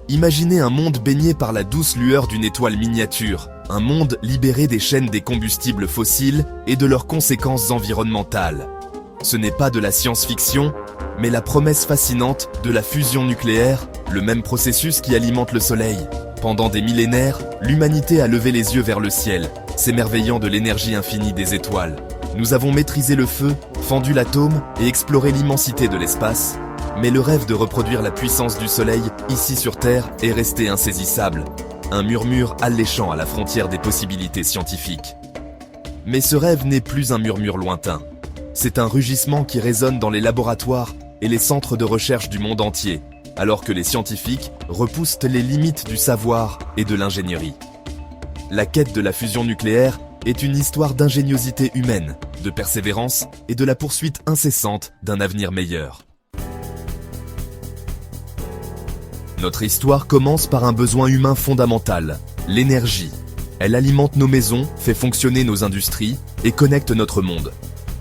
Imaginez un monde baigné par la douce lueur d'une étoile miniature, un monde libéré des chaînes des combustibles fossiles et de leurs conséquences environnementales. Ce n'est pas de la science-fiction, mais la promesse fascinante de la fusion nucléaire, le même processus qui alimente le Soleil. Pendant des millénaires, l'humanité a levé les yeux vers le ciel, s'émerveillant de l'énergie infinie des étoiles. Nous avons maîtrisé le feu, fendu l'atome et exploré l'immensité de l'espace. Mais le rêve de reproduire la puissance du Soleil, ici sur Terre, est resté insaisissable. Un murmure alléchant à la frontière des possibilités scientifiques. Mais ce rêve n'est plus un murmure lointain. C'est un rugissement qui résonne dans les laboratoires et les centres de recherche du monde entier, alors que les scientifiques repoussent les limites du savoir et de l'ingénierie. La quête de la fusion nucléaire est une histoire d'ingéniosité humaine, de persévérance et de la poursuite incessante d'un avenir meilleur. Notre histoire commence par un besoin humain fondamental, l'énergie. Elle alimente nos maisons, fait fonctionner nos industries et connecte notre monde.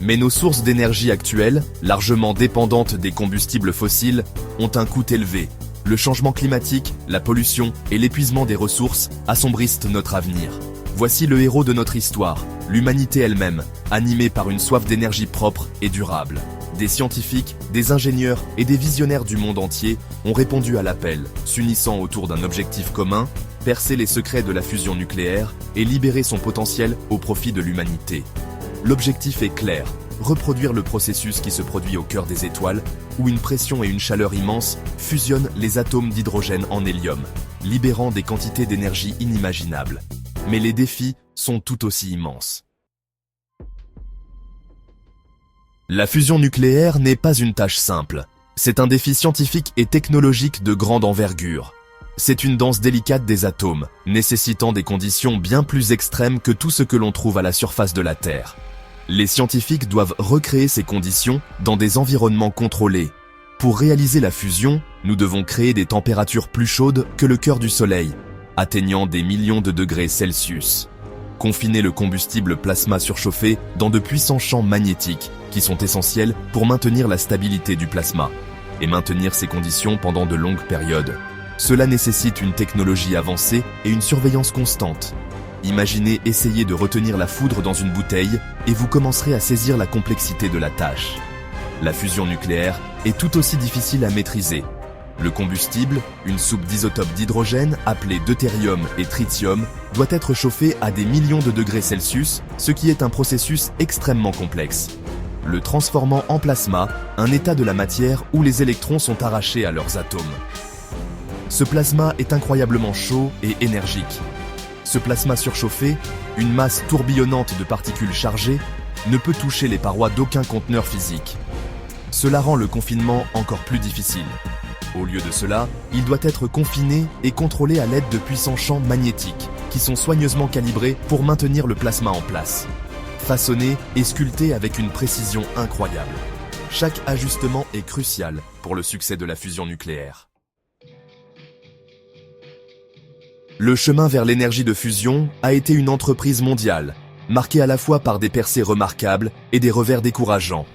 Mais nos sources d'énergie actuelles, largement dépendantes des combustibles fossiles, ont un coût élevé. Le changement climatique, la pollution et l'épuisement des ressources assombrissent notre avenir. Voici le héros de notre histoire, l'humanité elle-même, animée par une soif d'énergie propre et durable. Des scientifiques, des ingénieurs et des visionnaires du monde entier ont répondu à l'appel, s'unissant autour d'un objectif commun, percer les secrets de la fusion nucléaire et libérer son potentiel au profit de l'humanité. L'objectif est clair, reproduire le processus qui se produit au cœur des étoiles, où une pression et une chaleur immenses fusionnent les atomes d'hydrogène en hélium, libérant des quantités d'énergie inimaginables. Mais les défis sont tout aussi immenses. La fusion nucléaire n'est pas une tâche simple. C'est un défi scientifique et technologique de grande envergure. C'est une danse délicate des atomes, nécessitant des conditions bien plus extrêmes que tout ce que l'on trouve à la surface de la Terre. Les scientifiques doivent recréer ces conditions dans des environnements contrôlés. Pour réaliser la fusion, nous devons créer des températures plus chaudes que le cœur du Soleil, atteignant des millions de degrés Celsius. Confiner le combustible plasma surchauffé dans de puissants champs magnétiques qui sont essentiels pour maintenir la stabilité du plasma et maintenir ces conditions pendant de longues périodes. Cela nécessite une technologie avancée et une surveillance constante. Imaginez essayer de retenir la foudre dans une bouteille et vous commencerez à saisir la complexité de la tâche. La fusion nucléaire est tout aussi difficile à maîtriser. Le combustible, une soupe d'isotopes d'hydrogène appelée deutérium et tritium, doit être chauffé à des millions de degrés Celsius, ce qui est un processus extrêmement complexe. Le transformant en plasma, un état de la matière où les électrons sont arrachés à leurs atomes. Ce plasma est incroyablement chaud et énergique. Ce plasma surchauffé, une masse tourbillonnante de particules chargées, ne peut toucher les parois d'aucun conteneur physique. Cela rend le confinement encore plus difficile. Au lieu de cela, il doit être confiné et contrôlé à l'aide de puissants champs magnétiques, qui sont soigneusement calibrés pour maintenir le plasma en place. Façonné et sculpté avec une précision incroyable. Chaque ajustement est crucial pour le succès de la fusion nucléaire. Le chemin vers l'énergie de fusion a été une entreprise mondiale, marquée à la fois par des percées remarquables et des revers décourageants.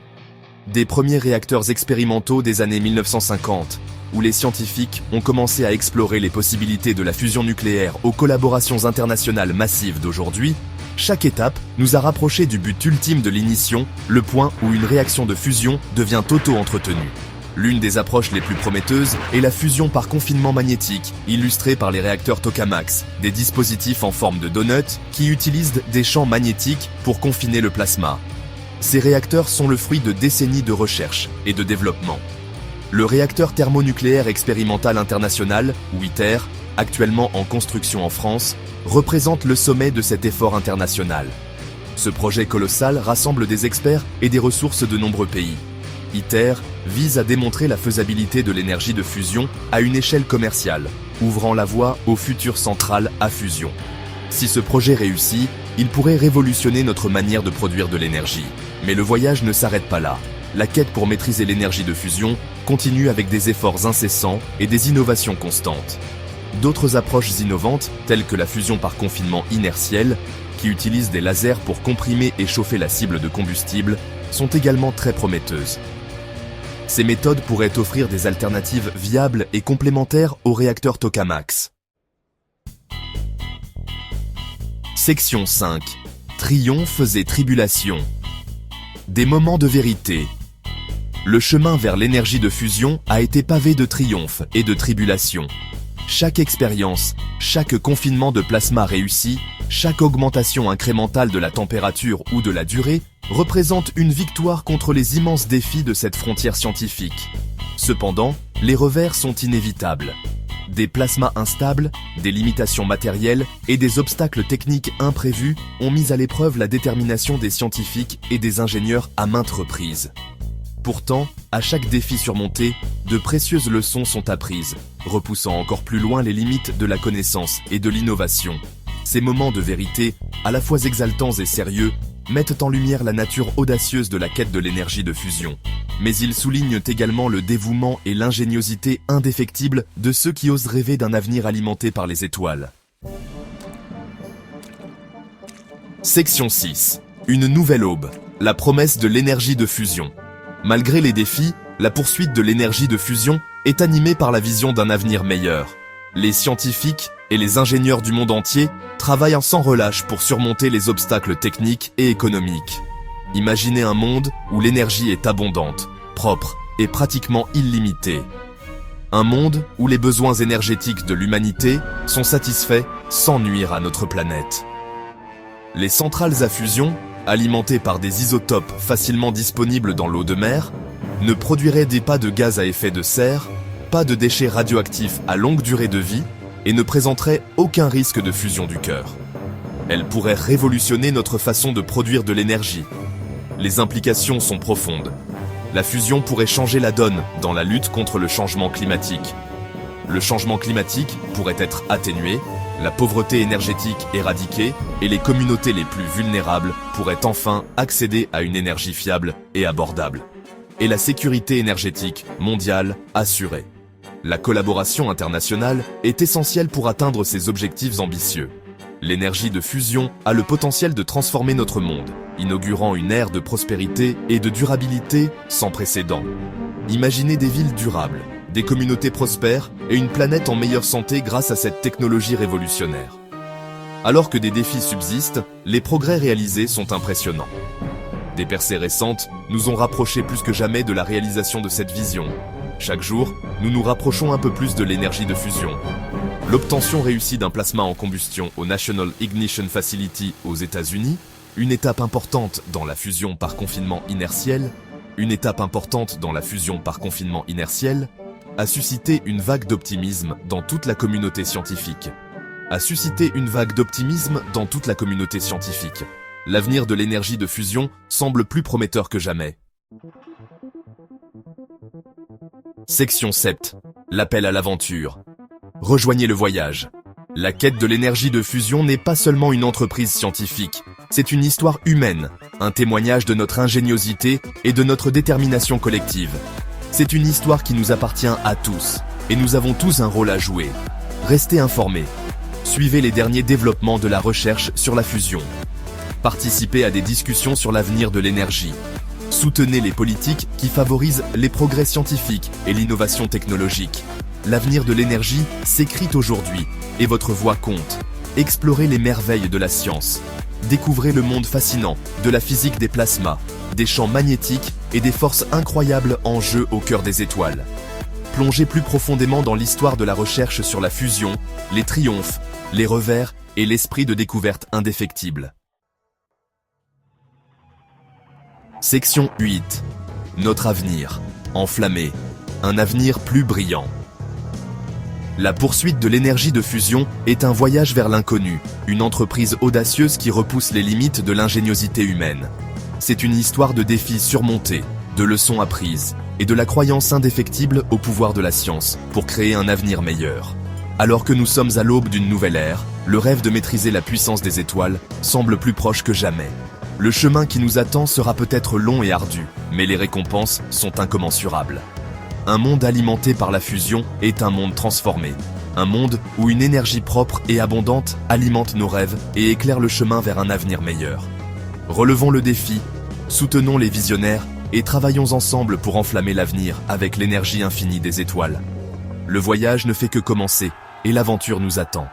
Des premiers réacteurs expérimentaux des années 1950, où les scientifiques ont commencé à explorer les possibilités de la fusion nucléaire aux collaborations internationales massives d'aujourd'hui, chaque étape nous a rapprochés du but ultime de l'ignition, le point où une réaction de fusion devient auto-entretenue. L'une des approches les plus prometteuses est la fusion par confinement magnétique, illustrée par les réacteurs Tokamak, des dispositifs en forme de donut qui utilisent des champs magnétiques pour confiner le plasma. Ces réacteurs sont le fruit de décennies de recherche et de développement. Le réacteur thermonucléaire expérimental international, ou ITER, actuellement en construction en France, représente le sommet de cet effort international. Ce projet colossal rassemble des experts et des ressources de nombreux pays. ITER vise à démontrer la faisabilité de l'énergie de fusion à une échelle commerciale, ouvrant la voie aux futures centrales à fusion. Si ce projet réussit, il pourrait révolutionner notre manière de produire de l'énergie. Mais le voyage ne s'arrête pas là. La quête pour maîtriser l'énergie de fusion continue avec des efforts incessants et des innovations constantes. D'autres approches innovantes, telles que la fusion par confinement inertiel, qui utilise des lasers pour comprimer et chauffer la cible de combustible, sont également très prometteuses. Ces méthodes pourraient offrir des alternatives viables et complémentaires aux réacteurs tokamaks. Section 5. Triomphes et tribulations. Des moments de vérité. Le chemin vers l'énergie de fusion a été pavé de triomphes et de tribulations. Chaque expérience, chaque confinement de plasma réussi, chaque augmentation incrémentale de la température ou de la durée représente une victoire contre les immenses défis de cette frontière scientifique. Cependant, les revers sont inévitables. Des plasmas instables, des limitations matérielles et des obstacles techniques imprévus ont mis à l'épreuve la détermination des scientifiques et des ingénieurs à maintes reprises. Pourtant, à chaque défi surmonté, de précieuses leçons sont apprises, repoussant encore plus loin les limites de la connaissance et de l'innovation. Ces moments de vérité, à la fois exaltants et sérieux, mettent en lumière la nature audacieuse de la quête de l'énergie de fusion. Mais ils soulignent également le dévouement et l'ingéniosité indéfectible de ceux qui osent rêver d'un avenir alimenté par les étoiles. Section 6. Une nouvelle aube. La promesse de l'énergie de fusion. Malgré les défis, la poursuite de l'énergie de fusion est animée par la vision d'un avenir meilleur. Les scientifiques et les ingénieurs du monde entier travaillent sans relâche pour surmonter les obstacles techniques et économiques. Imaginez un monde où l'énergie est abondante, propre et pratiquement illimitée. Un monde où les besoins énergétiques de l'humanité sont satisfaits sans nuire à notre planète. Les centrales à fusion, alimentées par des isotopes facilement disponibles dans l'eau de mer, ne produiraient pas de gaz à effet de serre, pas de déchets radioactifs à longue durée de vie et ne présenteraient aucun risque de fusion du cœur. Elles pourraient révolutionner notre façon de produire de l'énergie. Les implications sont profondes. La fusion pourrait changer la donne dans la lutte contre le changement climatique. Le changement climatique pourrait être atténué, la pauvreté énergétique éradiquée et les communautés les plus vulnérables pourraient enfin accéder à une énergie fiable et abordable. Et la sécurité énergétique mondiale assurée. La collaboration internationale est essentielle pour atteindre ces objectifs ambitieux. L'énergie de fusion a le potentiel de transformer notre monde, inaugurant une ère de prospérité et de durabilité sans précédent. Imaginez des villes durables, des communautés prospères et une planète en meilleure santé grâce à cette technologie révolutionnaire. Alors que des défis subsistent, les progrès réalisés sont impressionnants. Des percées récentes nous ont rapprochés plus que jamais de la réalisation de cette vision. Chaque jour, nous nous rapprochons un peu plus de l'énergie de fusion. L'obtention réussie d'un plasma en combustion au National Ignition Facility aux États-Unis, une étape importante dans la fusion par confinement inertiel, a suscité une vague d'optimisme dans toute la communauté scientifique. L'avenir de l'énergie de fusion semble plus prometteur que jamais. Section 7. L'appel à l'aventure. Rejoignez le voyage. La quête de l'énergie de fusion n'est pas seulement une entreprise scientifique, c'est une histoire humaine, un témoignage de notre ingéniosité et de notre détermination collective. C'est une histoire qui nous appartient à tous, et nous avons tous un rôle à jouer. Restez informés. Suivez les derniers développements de la recherche sur la fusion. Participez à des discussions sur l'avenir de l'énergie. Soutenez les politiques qui favorisent les progrès scientifiques et l'innovation technologique. L'avenir de l'énergie s'écrit aujourd'hui et votre voix compte. Explorez les merveilles de la science. Découvrez le monde fascinant de la physique des plasmas, des champs magnétiques et des forces incroyables en jeu au cœur des étoiles. Plongez plus profondément dans l'histoire de la recherche sur la fusion, les triomphes, les revers et l'esprit de découverte indéfectible. Section 8. Notre avenir. Enflammé. Un avenir plus brillant. La poursuite de l'énergie de fusion est un voyage vers l'inconnu, une entreprise audacieuse qui repousse les limites de l'ingéniosité humaine. C'est une histoire de défis surmontés, de leçons apprises et de la croyance indéfectible au pouvoir de la science pour créer un avenir meilleur. Alors que nous sommes à l'aube d'une nouvelle ère, le rêve de maîtriser la puissance des étoiles semble plus proche que jamais. Le chemin qui nous attend sera peut-être long et ardu, mais les récompenses sont incommensurables. Un monde alimenté par la fusion est un monde transformé. Un monde où une énergie propre et abondante alimente nos rêves et éclaire le chemin vers un avenir meilleur. Relevons le défi, soutenons les visionnaires et travaillons ensemble pour enflammer l'avenir avec l'énergie infinie des étoiles. Le voyage ne fait que commencer et l'aventure nous attend.